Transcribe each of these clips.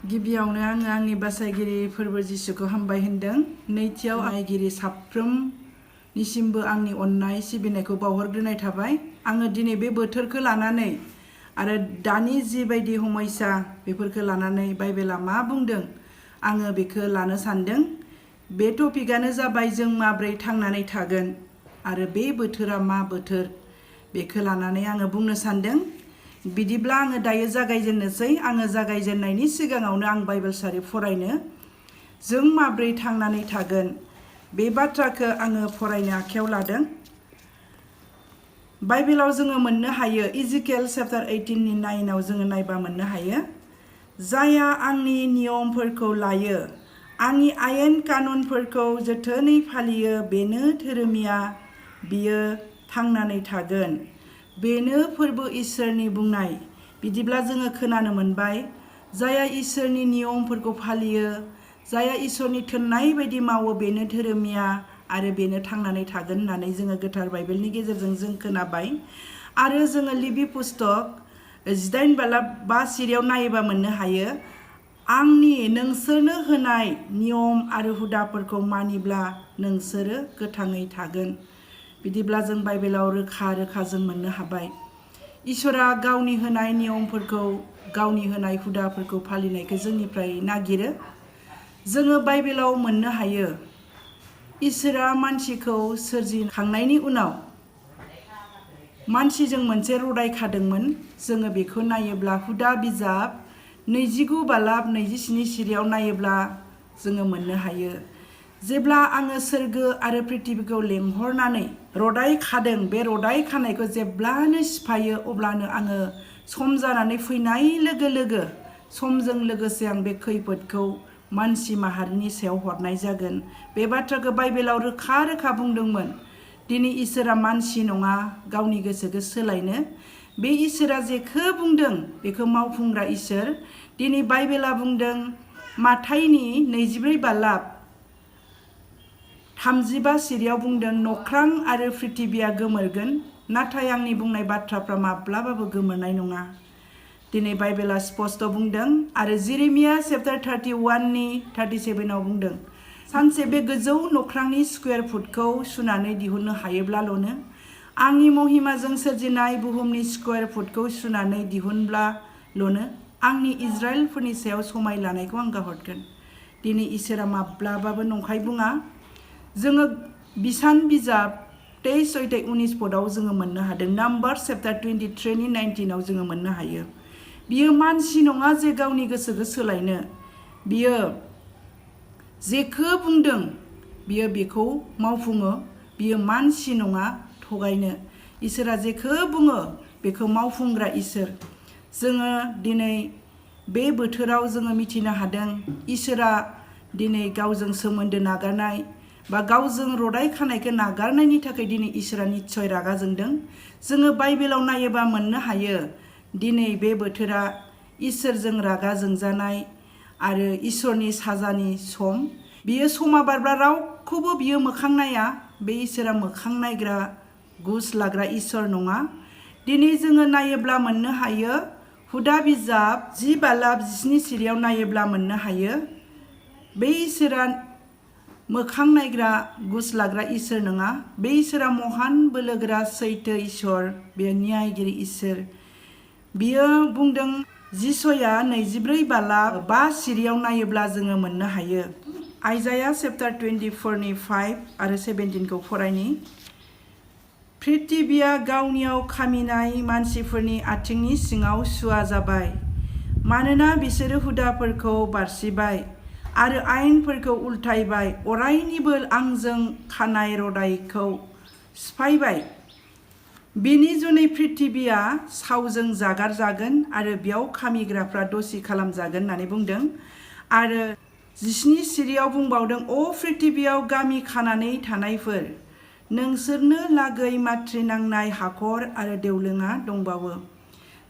गिबियावनो आङो आंनि बासायगिरि फोरबो जिसुखौ हामबाय होनदों। नैथियाव नायगिरि साफ्रोमनिसिमबो आंनि अननाय सिबिनायखौ बावहरग्रोनाय थाबाय। आङो दिनै बे बोथोरखौ लानानै आरो दानि जिबायदि समयसा बेफोरखौ लानानै बाइबेला मा बुंदों आङो बेखौ लानो सानदों। बे टपिकआनो जाबाय जों माब्रै थांनानै थागोन आरो बे बोथोरा मा बोथोर बेखौ लानानै आङो बुंनो सानदों। बिदिब्ला आङो दायो जागायजेननोसै। आङो जागायजेननायनि सिगाङावनो आं बाइबेल सारि फरायनो जों माब्रै थांनानै थागोन बे बाथ्राखौ आङो फरायनो आखायाव लादों। बाइबेलाव जोङो मोननो हायो इजिकेल चैप्टार 18 नि 9 जोङो नायबा मोननो हायो। जायहा आंनि नियमफोरखौ लायो, आंनि आयेन कानुनफोरखौ जोथोनै फालियो, बेनो धोरोमिया, बियो थांनानै थागोन। बेनो फोरबो इसोरनि बुंनाय। बिदिब्ला जोङो खोनानो मोनबाय, जायहा इसोरनि नियमफोरखौ फालियो, जायहा इसोरनि थिननाय बायदि मावो, बेनो धोरोमिया आरो बेनो थांनानै थागोन होननानै जोङो गोथार बाइबेलनि गेजेरजों जों खोनाबाय। आरो जोङो लिबि पुस्तक 8:5 नायोबा मोननो हायो, आंनि नोंसोरनो होनाय नियम आरो हुदाफोरखौ मानिब्ला नोंसोरो गोथाङै थागोन। बिदिब्ला जों बाइबेलाव रोखा रोखा जों मोननो हाबाय, इसोरा गावनि होनाय नियमफोरखौ, गावनि होनाय हुदाफोरखौ फालिनायखौ जोंनिफ्राय नागिरो। जोङो बाइबेलाव मोननो हायो, इसोरा मानसिखौ सोरजिखांनायनि उनाव मानसिजों मोनसे रदाय खादोंमोन। जोङो बेखौ नायोब्ला हुदा बिजाब 29:27 नायोब्ला जोङो मोननो हायो। जेब्ला आङो सोरगो आरो पृथ्वीखौ लेंहरनानै रदाय खादों, बे रदाय खानायखौ जेब्लानो सिफायो अब्लानो आङो सम जानानै फैनाय लोगो लोगो समजों लोगोसे आं बे खैफोदखौ मानसि माहारिनि सायाव हरनाय जागोन। बे बाथ्राखौ बाइबेलाव रोखा रोखा बुंदोंमोन। दिनै इसोरा मानसि नङा गावनि गोसोखौ सोलायनो। बे इसोरा जेखौ बुंदों बेखौ मावफुंग्रा इसोर। दिनै बाइबेला बुंदों माथाइनि 24:35 बुंदों, नख्रां आरो पृथ्वीया गोमोरगोन, नाथाय आंनि बुंनाय बाथ्राफ्रा माब्लाबाबो गोमोरनाय नङा। दिनै बाइबेला स्पष्ट बुंदों। आरो जेरेमिया चैप्टार 31:37 बुंदों, सानसे बे गोजौ नख्रांनि स्कुवेर फुटखौ सुनानै दिहुननो हायोब्लाल'नो, आंनि महिमाजों सोरजिनाय बुहुमनि स्कुवेर फुटखौ सुनानै दिहुनब्लाल'नो आंनि इजराइलफोरनि सायाव समाय लानायखौ आं गाहरगोन। दिनै इसोरा माब्लाबाबो नंखाय बुङा। जोङो बिसान बिजाब 23:19 जोङो मोननो हादों। नाम्बार चैप्टार 23:19 जोङो मोननो हायो। बियो मानसि नङा जे गावनि गोसोखौ सोलायनो। बियो जेखौ बुंदों बियो बेखौ मावफुङो। बियो मानसि नङा थगायनो। इसोरा जेखौ बुङो बेखौ मावफुंग्रा इसोर। जोङो दिनै बे बोथोराव जोङो मिथिनो हादों, इसोरा दिनै गावजों सोमोन्दो नागारनाय बा गावजों रदाय खानायखौ नागारनायनि थाखाय दिनै इसोरा निस्सय रागा जोंदों। जोङो बाइबेलाव नायोबा मोननो हायो, दिनै बे बोथोरा इसोरजों रागा जोंजानाय आरो इसोरनि साजानि सम। बियो समा बारब्ला रावखौबो बियो मोखां नाया। बे इसोरा मोखां नायग्रा, गुस लाग्रा इसोर नङा। दिनै जोङो नायोब्ला मोननो हायो, हुदा बिजाब 10:17 नायोब्ला मोननो हायो, बे इसोरा मोखां नायग्रा, गुस लाग्रा इसोर नङा। बे इसोरा महान बोलोगोरा सैथो इसोर, बेयो न्यायगिरि इसोर। बियो बुंदों, जिसया 24:5 नायोब्ला जोङो मोननो हायो। आइजाया चैप्टार 24:5 आरो 17 फरायनि, पृथ्वीया गावनियाव खामिनाय मानसिफोरनि आथिंनि सिङाव सुवा जाबाय, मानोना बिसोरो हुदाफोरखौ बारसिबाय आरो आयेनफोरखौ उल्थायबाय, अरायनिबो आंजों खानाय रदायखौ सिफायबाय। बिनि जुनै पृथ्वीया सावजों जागारजागोन आरो बेयाव खामिग्राफ्रा दसि खालामजागोन होननानै बुंदों। आरो 17 बुंबावदों, अ पृथ्वीयाव गामि खानानै थानायफोर, नोंसोरनो लागै माथ्रि नांनाय हाखर आरो देवलोङा दंबावो।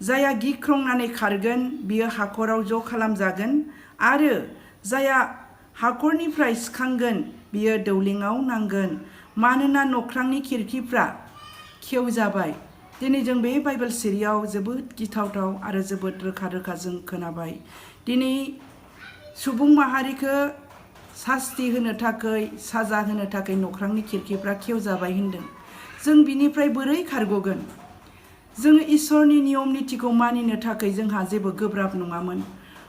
जायहा गिख्रंनानै खारगोन बियो हाखराव ज' खालामजागोन, आरो जायहा हाखरनिफ्राय सिखांगोन बियो दौलेङाव नांगोन, मानोना नख्रांनि खिरखिफ्रा खेवजाबाय। दिनै जों बे बाइबेल सिरियाव जोबोद गिथावथाव आरो जोबोद रोखा रोखा जों खोनाबाय। दिनै सुबुं माहारिखौ सास्ति होनो थाखाय साजा होनो थाखाय नख्रांनि खिरखिफ्रा खेवजाबाय होनदों। जों बिनिफ्राय बोरै खारग'गोन? जोङो इसोरनि नियम नितिखौ मानिनो थाखाय जोंहा जेबो गोब्राब नङामोन।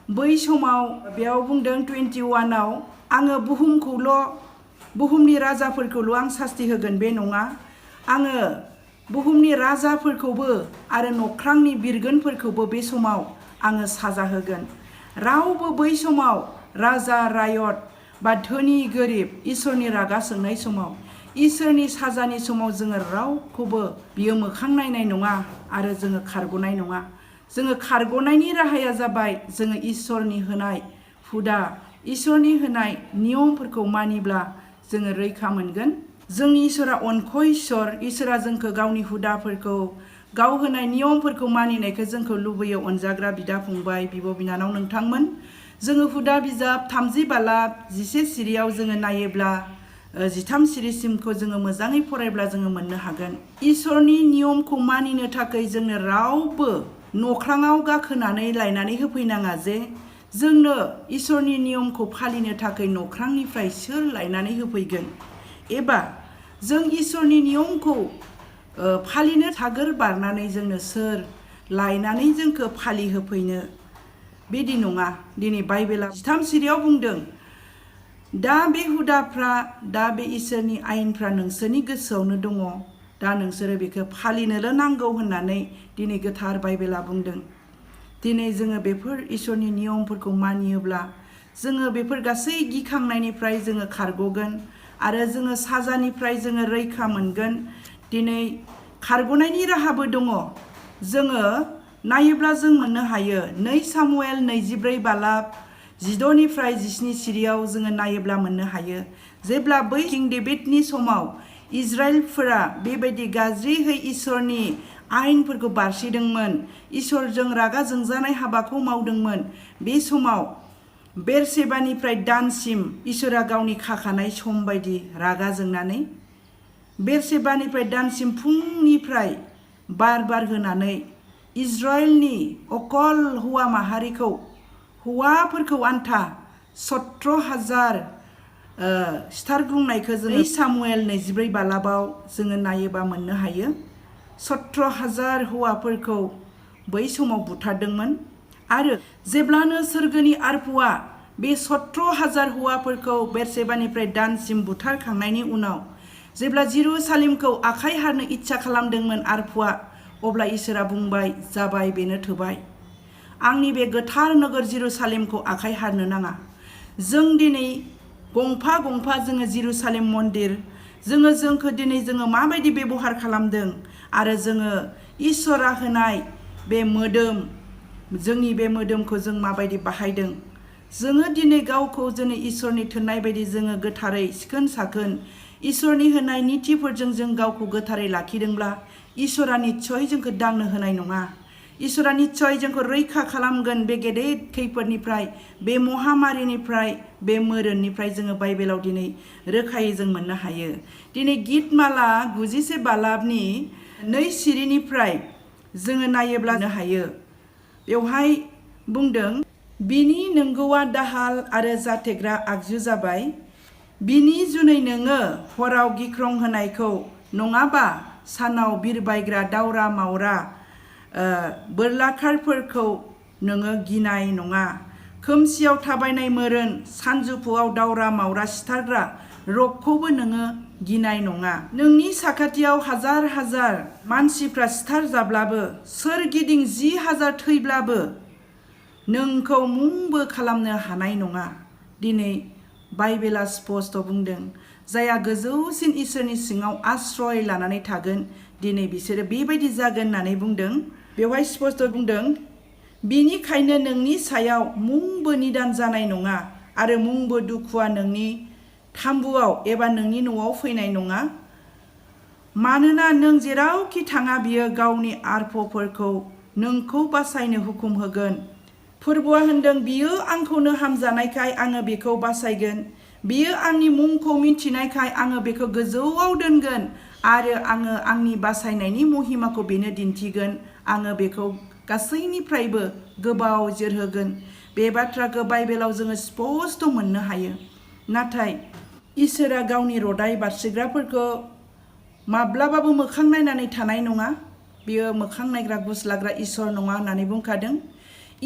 बै समाव बेयाव बुंदों 21आव आङो बुहुमनि राजाफोरखौल' आं सास्ति होगोन बे नङा, आङो बुहुमनि राजाफोरखौबो आरो नख्रांनि बिरगोनफोरखौबो बे समाव आङो साजा होगोन। रावबो बै समाव राजा रायत बा धोनि गोरिब इसोरनि रागा सोंनाय समाव, इसोरनि साजानि समाव जोङो रावखौबो बियो मोखां नायनाय नङा आरो जोङो खारग'नाय नङा। जोङो खारग'नायनि राहाया जाबाय जोङो इसोरनि होनाय हुदा, इसोरनि होनाय नियमफोरखौ मानिब्ला जोङो रैखा मोनगोन। जोंनि इसोरा अनखय इसोरा जोंखौ गावनि हुदाफोरखौ, गाव होनाय नियमफोरखौ मानिनायखौ जोंखौ लुबैयो। अनजाग्रा बिदा फंबाय, बिब' बिनानाव नोंथांमोन, जोङो हुदा बिजाब 30 बालाब 11 सिरियाव जोङो नायोब्ला 13 सिरिसिमखौ जोङो मोजाङै फरायब्ला जोङो मोननो हागोन। इसोरनि नियमखौ मानिनो थाखाय जोंनो रावबो नख्राङाव गाखोनानै लायनानै होफैनाङा जे जोंनो इसोरनि नियमखौ फालिनो थाखाय नख्रांनिफ्राय सोर लायनानै होफैगोन, एबा जों इसोरनि नियमखौ फालिनो सागोर बारनानै जोंनो सोर लायनानै जोंखौ फालिहोफैनो, बिदि नङा। दिनै बाइबेला 13 सिरियाव बुंदों, दा बे हुदाफ्रा, दा बे इसोरनि आयेनफ्रा नोंसोरनि गोसोआवनो दङ, दा नोंसोरो बेखौ फालिनोल' नांगौ होननानै दिनै गोथार बाइबेला बुंदों। दिनै जोङो बेफोर इसोरनि नियमफोरखौ मानियोब्ला जोङो बेफोर गासै गिखांनायनिफ्राय जोङो खारग'गोन आरो जोङो साजानिफ्राय जोङो रैखा मोनगोन। दिनै खारग'नायनि राहाबो दङ। जोङो नायोब्ला जों मोननो हायो 2 सामुएल 24 बालाब 16निफ्राय 17 सिरियाव जोङो नायोब्ला मोननो हायो। जेब्ला बै किं डेभिडनि समाव इजराइलफोरा बेबायदि गाज्रिहै इसोरनि आयेनफोरखौ बारसिदोंमोन, इसोरजों रागा जोंजानाय हाबाखौ मावदोंमोन, बे समाव बेरसेबानिफ्राय दानसिम इसोरा गावनि खाखानाय सम बायदि रागा जोंनानै बेरसेबानिफ्राय दानसिम फुंनिफ्राय बार होनानै इजराइलनि अकल हौवा माहारिखौ, हौवाफोरखौ आन्था 17,000 सिथारग्लुंनायखौ जोङो 2 सामुएल 24 बालाबाव जोङो नायोबा मोननो हायो। 17,000 हौवाफोरखौ बै समाव बुथारदोंमोन। आरो जेब्लानो सोरगोनि आरफुआ बे 17,000 हौवाफोरखौ बेरसेबानिफ्राय दानसिम बुथारखांनायनि उनाव जेब्ला जेरुसालेमखौ आखाइ हारनो इच्छा खालामदोंमोन आरफुआ, अब्ला इसोरा बुंबाय, जाबाय, बेनो थोबाय, आंनि बे गोथार नोगोर जेरुसालेमखौ आखाइ हारनो नाङा। जों दिनै गंफा गंफा जोङो जेरुसालेम मन्दिर, जोंखौ दिनै जोङो माबायदि बेबहार खालामदों आरो जोङो इसोरा होनाय बे मोदोम, जोंनि बे मोदोमखौ जों माबायदि बाहायदों। जोङो दिनै गावखौ दिनै इसोरनि थोननाय बायदि जोङो गोथारै सिखोन साखोन इसोरनि होनाय नितिफोरजों जों गावखौ गोथारै लाखिदोंब्ला इसोरा निस्सय जोंखौ दांनो होनाय नङा। इसोरा निस्सय जोंखौ रैखा खालामगोन बे गेदेर खैफोदनिफ्राय, बे महामारिनिफ्राय, बे मोरोननिफ्राय जोङो बाइबेलाव दिनै रोखायै जों मोननो हायो। दिनै गितमाला 91 बालाबनि 2 सिरिनिफ्राय जोङो नायोब्ला नुनो हायो। बेवहाय बुंदों, बिनि नंगौआ दाहाल आरो जाथेग्रा आगजु जाबाय, बिनि जुनै नोङो हराव गिख्रं होनायखौ नङाबा सानाव बिरबायग्रा दावरा मावरा बोरलाखारफोरखौ नोङो गिनाय नङा। खोमसियाव थाबायनाय मोरोन, सानजौफुआव दावरा मावरा सिथारग्रा रगखौबो नोङो गिनाय नङा। नोंनि साखाथियाव 1,000 मानसिफ्रा सिथारजाब्लाबो, सोरगिदिं 10,000 थैब्लाबो नोंखौ मुंबो खालामनो हानाय नङा। दिनै बाइबेला स्पष्ट बुंदों, जायहा गोजौसिन इसोरनि सिङाव आश्रय लानानै थागोन, दिनै बिसोरो बेबायदि जागोन होननानै बुंदों। बेवहाय स्पष्ट बुंदों, बिनिखायनो नोंनि सायाव मुंबो निदान जानाय नङा आरो मुंबो दुखुआ नोंनि खाम्बुआव एबा नोंनि न'आव फैनाय नङा। मानोना नों जेरावखि थाङा बियो गावनि आरफफोरखौ नोंखौ बासायनो हुकुम होगोन। फोरबोआ होनदों, बियो आंखौनो हामजानायखाय आङो बेखौ बासायगोन, बियो आंनि मुंखौ मिन्थिनायखाय आङो बेखौ गोजौआव दोनगोन आरो आङो आंनि बासायनायनि महिमाखौ बेनो दिन्थिगोन। आङो बेखौ गासैनिफ्रायबो गोबाव जोरहोगोन। बे बाथ्राखौ बाइबेलाव जोङो स्पष्ट मोननो हायो। नाथाय इसोरा गावनि रदाय बारसिग्राफोरखौ माब्लाबाबो मोखां नायनानै थानाय नङा। बियो मोखां नायग्रा गुस्लाग्रा इसोर नङा होननानै बुंखादों।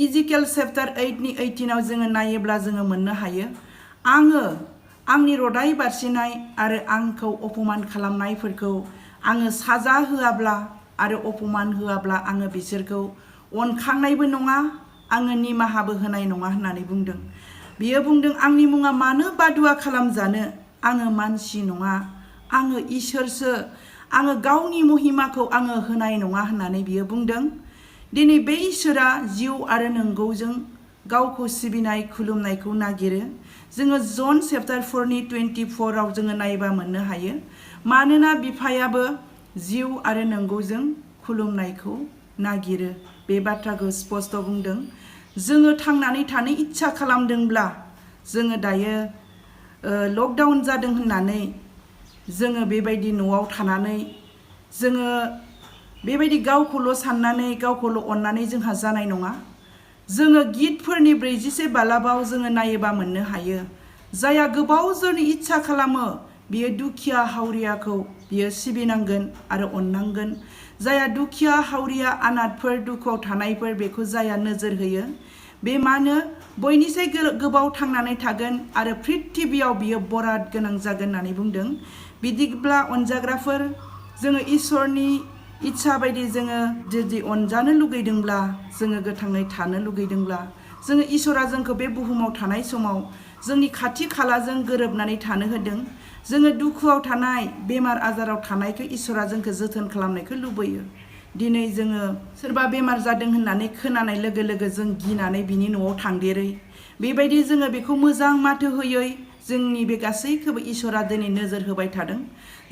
इजिकेल चैप्टार 8नि 18आव जोङो नायोब्ला जोङो मोननो हायो, आङो आंनि रदाय बारसिनाय आरो आंखौ अपमान खालामनायफोरखौ आङो साजा होआब्ला आरो अपमान होआब्ला आङो बिसोरखौ अनखांनायबो नङा, आङो निमाहाबो होनाय नङा होननानै बुंदों। बियो बुंदों, आंनि मुङा मानो बादुवा खालामजानो, आङो मानसि नङा, आङो इसोरसो, आङो गावनि महिमाखौ आङो होनाय नङा होननानै बियो बुंदों। दिनै बे इसोरा जिउ आरो नंगौजों गावखौ सिबिनाय खुलुमनायखौ नागिरो। जोङो जन चैप्टार 4नि 24आव जोङो नायबा मोननो हायो, मानोना बिफायाबो जिउ आरो नंगौजों खुलुमनायखौ नागिरो। बे बाथ्राखौ स्पष्ट बुंदों। जोङो थांनानै थानो इच्छा खालामदोंब्ला जोङो दायो लकडाउन जादों होननानै जोङो बेबायदि न'आव थानानै जोङो बेबायदि गावखौल' साननानै गावखौल' अननानै जोंहा जानाय नङा। जोङो गितफोरनि 44 बालाबाव जोङो नायोबा मोननो हायो, जायहा गोबाव जोरनि इच्छा खालामो बियो दुखिया हावरियाखौ बियो सिबिनांगोन आरो अननांगोन। जायहा दुखिया हावरिया अनाथफोर दुखुआव थानायफोर बेखौ जायहा नोजोर होयो, बे मानो बयनिसाय गोबाव थांनानै थागोन आरो पृथिबियाव बियो बराद गोनां जागोन होननानै बुंदों। बिदिब्ला अनजाग्राफोर, जोङो इसोरनि इच्छा बायदि जोङो जुदि अनजानो लुगैदोंब्ला, जोङो गोथाङै थानो लुगैदोंब्ला, जोङो इसोरा जोंखौ बे बुहुमाव थानाय समाव जोंनि खाथि खालाजों गोरोबनानै थानो होदों। जोङो दुखुआव थानाय बेमार आजाराव थानायखौ इसोरा जोंखौ जोथोन खालामनायखौ लुबैयो। दिनै जोङो सोरबा बेमार जादों होननानै खोनानाय लोगो लोगो जों गिनानै बिनि न'आव थांदेरै, बेबायदि जोङो बेखौ मोजां माथो होयै जोंनि बे गासैखौबो इसोरा दिनै नोजोर होबाय थादों।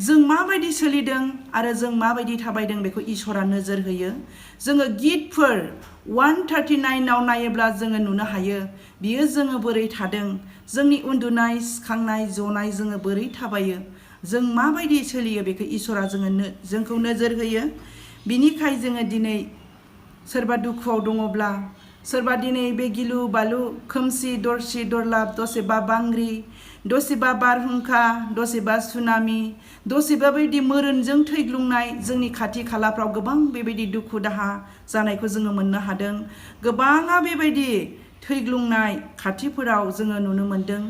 जों माबायदि सोलिदों आरो जों माबायदि थाबायदों बेखौ इसोरा नोजोर होयो। जोङो गितफोर 139आव नायोब्ला जोङो नुनो हायो, बियो जोङो बोरै थादों, जोंनि उन्दुनाय सिखांनाय जनाय जोङो बोरै थाबायो, जों माबायदि सोलियो बेखौ इसोरा जोंखौ नोजोर होयो। बिनिखाय जोङो दिनै सोरबा दुखुआव दङब्ला, सोरबा दिनै बे गिलु बालु खोमसि दरसि दरलाब, दसेबा बांग्रि, दसेबा बारहुंखा, दसेबा सुनामि, दसेबा बेबायदि मोरोनजों थैग्लुंनाय जोंनि खाथि खालाफ्राव गोबां बेबायदि दुखु दाहा जानायखौ जोङो मोननो हादों। गोबाङा बेबायदि थैग्लुंनाय खाथिफोराव जोङो नुनो मोनदों।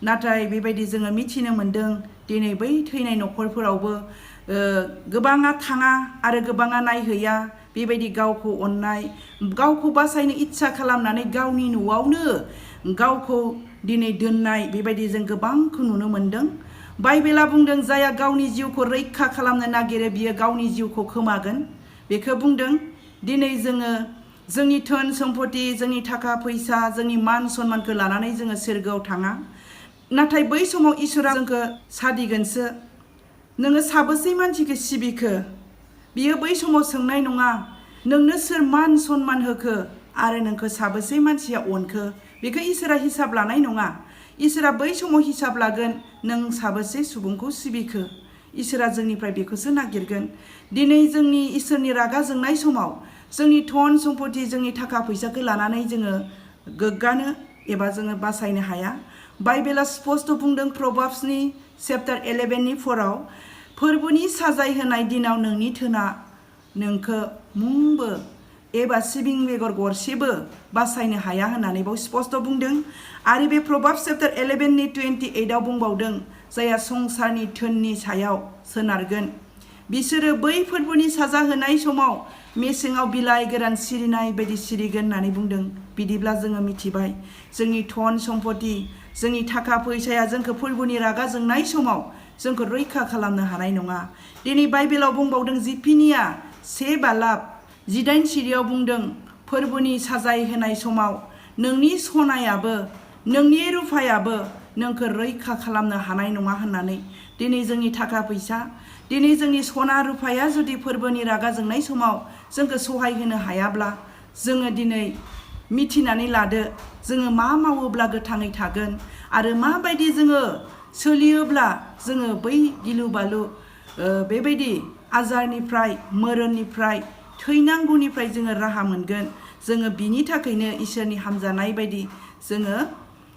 नाथाय बेबायदि जोङो मिथिनो मोनदों, दिनै बै थैनाय न'खरफोरावबो गोबाङा थाङा आरो गोबाङा नायहैया। बेबायदि गावखौ अननाय, गावखौ बासायनो इच्छा खालामनानै गावनि न'आवनो गावखौ दिनै दोननाय बेबायदि जों गोबांखौ नुनो मोनदों। बाइबेला बुंदों, जायहा गावनि जिउखौ रैखा खालामनो नागिरो बियो गावनि जिउखौ खोमागोन। बेखौ बुंदों। दिनै जोङो जोंनि धोन सम्पति, जोंनि थाखा फैसा, जोंनि मान सन्मानखौ लानानै जोङो सोरगोआव थाङा। नाथाय बै समाव इसोरा जोंखौ सादिगोनसो, नोङो साबेसे मानसिखौ सिबिखो? बियो बै समाव सोंनाय नङा, नोंनो सोर मान सन्मान होखो आरो नोंखौ साबेसे मानसिया अनखो? बेखौ इसोरा हिसाब लानाय नङा। इसोरा बै समाव हिसाब लागोन, नों साबेसे सुबुंखौ सिबिखो? इसोरा जोंनिफ्राय बेखौसो नागिरगोन। दिनै जोंनि इसोरनि रागा जोंनाय समाव जोंनि धन सम्पति, जोंनि थाखा फैसाखौ लानानै जोङो गोग्गानो एबा जोङो बासायनो हाया। बाइबेला स्पष्ट बुंदों प्रभाब्सनि चैप्टार 11नि 4आव, फोरबोनि साजाय होनाय दिनाव नोंनि धोना नोंखौ मुंबो एबा सिबिं बेगर गरसेबो बासायनो हाया होननानै बाव स्पष्ट बुंदों। आरो बे प्रभाब्स चैप्टार 11नि 28आव बुंबावदों, जायहा संसारनि धोननि सायाव सोनारगोन बिसोरो बै फोरबोनि साजा होनाय समाव मेसेङाव बिलाइ गोरान सिरिनाय बायदि सिरिगोन होननानै बुंदों। बिदिब्ला जोङो मिथिबाय, जोंनि धन सम्पति, जोंनि थाखा फैसाया जोंखौ फोरबोनि रागा जोंनाय समाव जोंखौ रैखा खालामनो हानाय नङा। दिनै बाइबेलाव बुंबावदों, जिफिनिया 1 बालाब 18 सिरियाव बुंदों, फोरबोनि साजाय होनाय समाव नोंनि सनायाबो नोंनि रुफायाबो नोंखौ रैखा खालामनो हानाय नङा होननानै। दिनै जोंनि थाखा फैसा, दिनै जोंनि सना रुफाया जुदि फोरबोनि रागा जोंनाय समाव जोंखौ सहाय होनो हायाब्ला, जोङो दिनै मिथिनानै लादो, जोङो मा मावोब्ला गोथाङै थागोन आरो माबायदि जोङो सोलियोब्ला जोङो बै गिलु बालु बेबायदि आजारनिफ्राय, मोरोननिफ्राय, थैनांगौनिफ्राय जोङो राहा मोनगोन। जोङो बिनि थाखायनो इसोरनि हामजानाय बायदि जोङो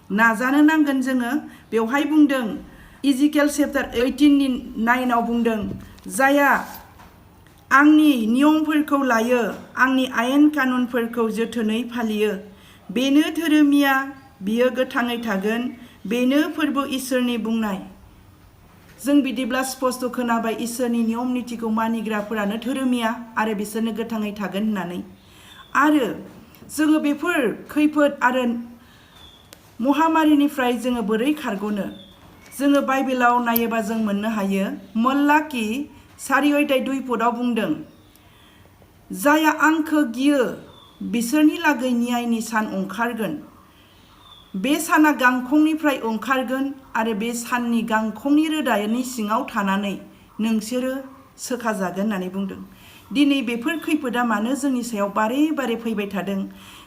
नाजानो नांगोन। जोङो बेवहाय बुंदों इजिकेल चेप्टार 18:9 बुंदों, जायहा आंनि नियमफोरखौ लायो, आंनि आयेन कानुनफोरखौ जोथोनै फालियो, बेनो धोरोमिया, बियो गोथाङै थागोन, बेनो फोरबो इसोरनि बुंनाय। जों बिदिब्ला स्पष्ट खोनाबाय इसोरनि नियम नितिखौ मानिग्राफोरानो धोरोमिया आरो बिसोरनो गोथाङै थागोन होननानै। आरो जोङो बेफोर खैफोद आरो महामारिनिफ्राय जोङो बोरै खारग'नो? जोङो बाइबेलाव नायोबा जों मोननो हायो, मल्लाखि 4:2 बुंदों, जायहा आंखो गियो बिसोरनि लागै न्यायनि सान ओंखारगोन। बे साना गांखंनिफ्राय ओंखारगोन आरो बे साननि गांखंनि रोदानि सिङाव थानानै नोंसोरो सोखाजागोन होननानै बुंदों। दिनै बेफोर खैफोदा मानो जोंनि सायाव बारे बारे फैबाय थादों?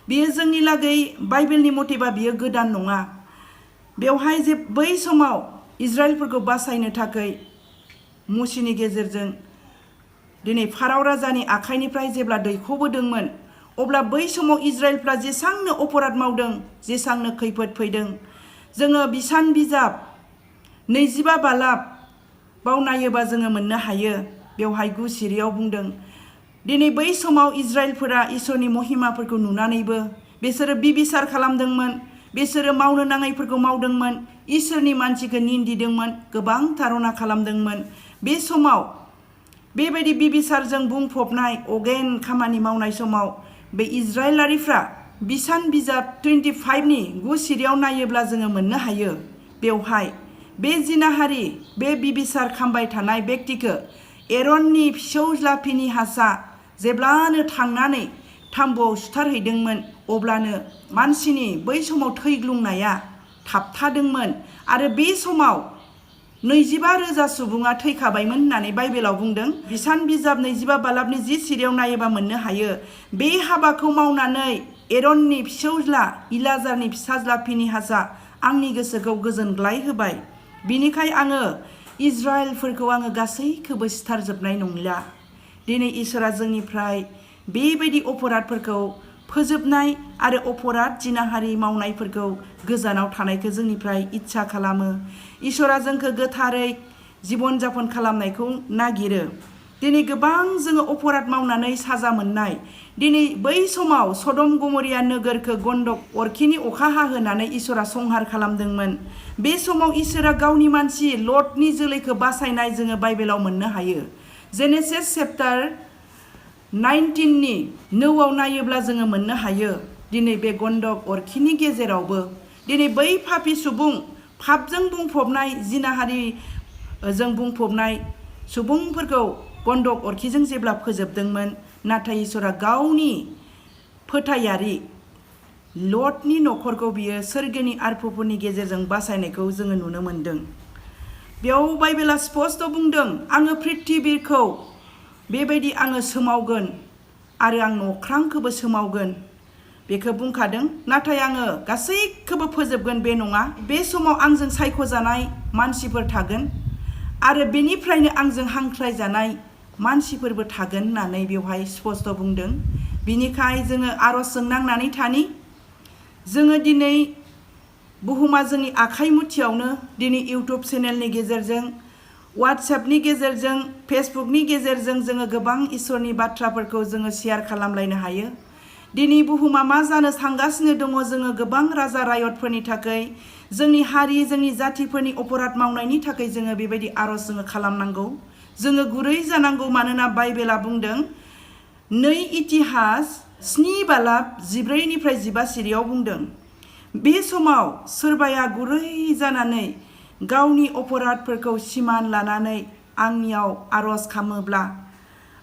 बेयो जोंनि लागै बाइबेलनि मथेबा बियो गोदान नङा। बेवहाय जे बै समाव इजराइलफोरखौ बासायनो थाखाय मुसिनि गेजेरजों दिनै फाराव राजानि आखाइनिफ्राय जेब्ला दैख'बोदोंमोन, अब्ला बै समाव इजराइलफ्रा जेसांनो अपराध मावदों, जेसांनो खैफोद फैदों, जोङो बिसान बिजाब 25 बालाबाव नायोबा जोङो मोननो हायो। बेवहाय 9 सिरियाव बुंदों, दिनै बै समाव इजराइलफोरा इसोरनि महिमाफोरखौ नुनानैबो बिसोरो बिबिसार खालामदोंमोन, बिसोरो मावनो नाङैफोरखौ मावदोंमोन, इसोरनि मानसिखौ निन्दिदोंमोन, गोबां थारना खालामदोंमोन। बे समाव बेबायदि बिबिसारजों बुंफबनाय अगेन खामानि मावनाय समाव बे इजराइलारिफ्रा बिसान बिजाब 25:9 सिरियाव नायोब्ला जोङो मोननो हायो। बेवहाय बे जिनाहारि, बे बिबिसार खामबाय थानाय बेक्तिखौ एरननि फिसौज्ला फिनिहासआ जेब्लानो थांनानै थाम्बुआव सुथारहैदोंमोन, अब्लानो मानसिनि बै समाव थैग्लुंनाया थाबथादोंमोन आरो बे समाव 25,000 सुबुङा थैखाबायमोन होननानै बाइबेलाव बुंदों। बिसान बिजाब 25 बालाबनि 10 सिरियाव नायोबा मोननो हायो। बे हाबाखौ मावनानै एरननि फिसौज्ला इलाजारनि फिसाज्ला फिनिहासआ आंनि गोसोखौ गोजोनग्लाय होबाय। बिनिखाय आङो इजराइलफोरखौ आङो गासैखौबो सिथारजोबनाय नंला। दिनै इसोरा जोंनिफ्राय बेबायदि अपराधफोरखौ फोजोबनाय आरो अपराध जिनाहारि मावनायफोरखौ गोजानाव थानायखौ जोंनिफ्राय इच्छा खालामो। इसोरा जोंखौ गोथारै जिबन जापन खालामनायखौ नागिरो। दिनै गोबां जोङो अपराध मावनानै साजा मोननाय, दिनै बै समाव सदम गमरिया नोगोरखौ गन्दक अरखिनि अखा हाहोनानै इसोरा संहार खालामदोंमोन। बे समाव इसोरा गावनि मानसि लटनि जोलैखौ बासायनाय जोङो बाइबेलाव मोननो हायो। जेनेसिस चेप्टार 19:9 नायोब्ला जोङो मोननो हायो, दिनै बे गन्दक अरखिनि गेजेरावबो दिनै बै पापि सुबुं, पापजों बुंफबनाय, जिनाहारिजों बुंफबनाय सुबुंफोरखौ गन्दक अरखिजों जेब्ला फोजोबदोंमोन, नाथाय इसोरा गावनि फोथायारि लटनि न'खरखौ बियो सोरगोनि आरफोफोरनि गेजेरजों बासायनायखौ जोङो नुनो मोनदों। बेयाव बाइबेला स्पष्ट बुंदों, आङो प्रिथिबिखौ बेबायदि आङो सोमावगोन आरो आं नख्रांखौबो सोमावगोन, बेखौ बुंखादों। नाथाय आङो गासैखौबो फोजोबगोन बे नङा। बे समाव आंजों सायख'जानाय मानसिफोर थागोन आरो बेनिफ्रायनो आंजों हांख्रायजानाय मानसिफोरबो थागोन होननानै बेवहाय स्पष्ट बुंदों। बिनिखाय जोङो आरजजों नांनानै थानि। जोङो दिनै बुहुमा जोंनि आखाइ मुथियावनो, दिनै इउटुब चेनेलनि गेजेरजों, वाट्सएपनि गेजेरजों, फेसबुकनि गेजेरजों जोङो गोबां इसोरनि बाथ्राफोरखौ जोङो शेयार खालामलायनो हायो। दिनै बुहुमा मा जानो थांगासिनो दङ, जोङो गोबां राजा रायतफोरनि थाखाय, जोंनि हारि, जोंनि जातिफोरनि अपराध मावनायनि थाखाय जोङो बेबायदि आरज जोङो खालामनांगौ। जोङो गुरै जानांगौ, मानोना बाइबेला बुंदों, 2 इतिहास 7 बालाब 14-15 सिरियाव बुंदों, बे समाव सोरबाया गुरै जानानै गावनि अपराधफोरखौ सिमान लानानै आंनियाव आरज खालामोब्ला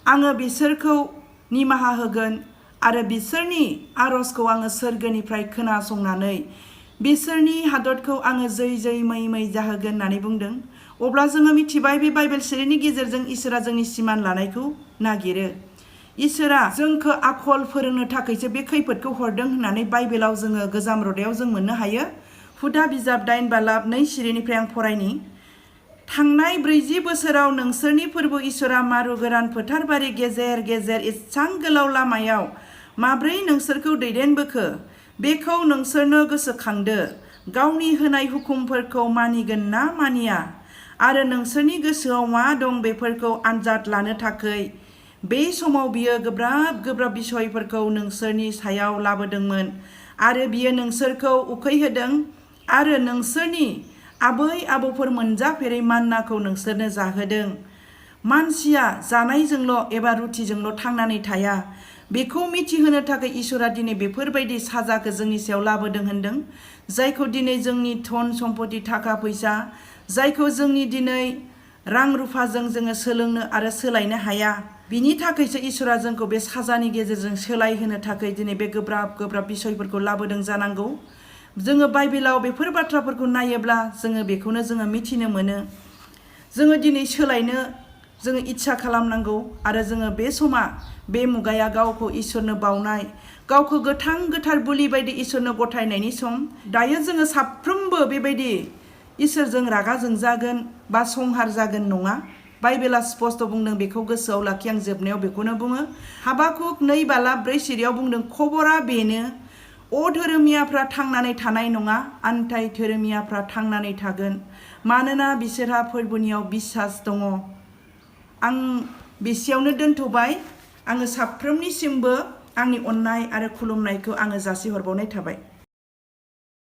आङो बिसोरखौ निमाहा होगोन आरो बिसोरनि आरजखौ आङो सोरगोनिफ्राय खोनासंनानै बिसोरनि हादरखौ आङो जै जै मै मै जाहोगोन होननानै बुंदों। अब्ला जोङो मिथिबाय बे बाइबेल सिरिनि गेजेरजों इसोरा जोंनि सिमान लानायखौ नागिरो। इसोरा जोंखौ आखल फोरोंनो थाखायसो बे खैफोदखौ हरदों होननानै बाइबेलाव जोङो गोजाम रदायाव जों मोननो हायो। हुदा बिजाब 8 बालाब 2 सिरिनिफ्राय आं फरायनि। थांनाय 40 बोसोराव नोंसोरनि फोरबो इसोरा मारु गोरान फोथारबारि गेजेर गेजेर इसां गोलाव लामायाव माब्रै नोंसोरखौ दैदेनबोखो बेखौ नोंसोरनो गोसोखांदो। गावनि होनाय हुकुमफोरखौ मानिगोन ना मानिया आरो नोंसोरनि गोसोआव मा दं बेफोरखौ आनजाद लानो थाखाय बे समाव बियो गोब्राब गोब्राब बिसयफोरखौ नोंसोरनि सायाव लाबोदोंमोन आरो बियो नोंसोरखौ उखैहोदों आरो नोंसोरनि आबै आबौफोर मोनजाफेरै मान्नाखौ नोंसोरनो जाहोदों। मानसिया जानायजोंल' एबा रुटिजोंल' थांनानै थाया बेखौ मिथिहोनो थाखाय इसोरा दिनै बेफोरबायदि साजाखौ जोंनि सायाव लाबोदों होनदों, जायखौ दिनै जोंनि धन सम्पति थाखा फैसा, जायखौ जोंनि दिनै रां रुफाजों जोङो सोलोंनो आरो सोलायनो हाया। बिनि थाखायसो इसोरा जोंखौ बे साजानि गेजेरजों सोलायहोनो थाखाय दिनै बे गोब्राब गोब्राब बिसयफोरखौ लाबोदों जानांगौ। जोङो बाइबेलाव बेफोर बाथ्राफोरखौ नायोब्ला जोङो बेखौनो जोङो मिथिनो मोनो। जोङो दिनै सोलायनो जोङो इच्छा खालामनांगौ आरो जोङो बे समा बे मुगाया गावखौ इसोरनो बावनाय, गावखौ गोथां गोथार बुलि बायदि इसोरनो गथायनायनि सम। दायो जोङो साफ्रोमबो बेबायदि इसोरजों रागा जोंजागोन बा संहार जागोन नङा। बाइबेला स्पष्ट बुंदों, बेखौ गोसोआव लाखि। आं जोबनायाव बेखौनो बुङो, हाबाकुक 2:4 बुंदों, खबरा बेनो अधोरोमियाफ्रा थांनानै थानाय नङा, आन्थाय धोरोमियाफ्रा थांनानै थागोन, मानोना बिसोरहा फोरबोनियाव बिसास दङ। आं बेसेयावनो दोनथ'बाय। आङो साफ्रोमनिसिमबो आंनि अननाय आरो खुलुमनायखौ आङो जासिहरबावनाय थाबाय।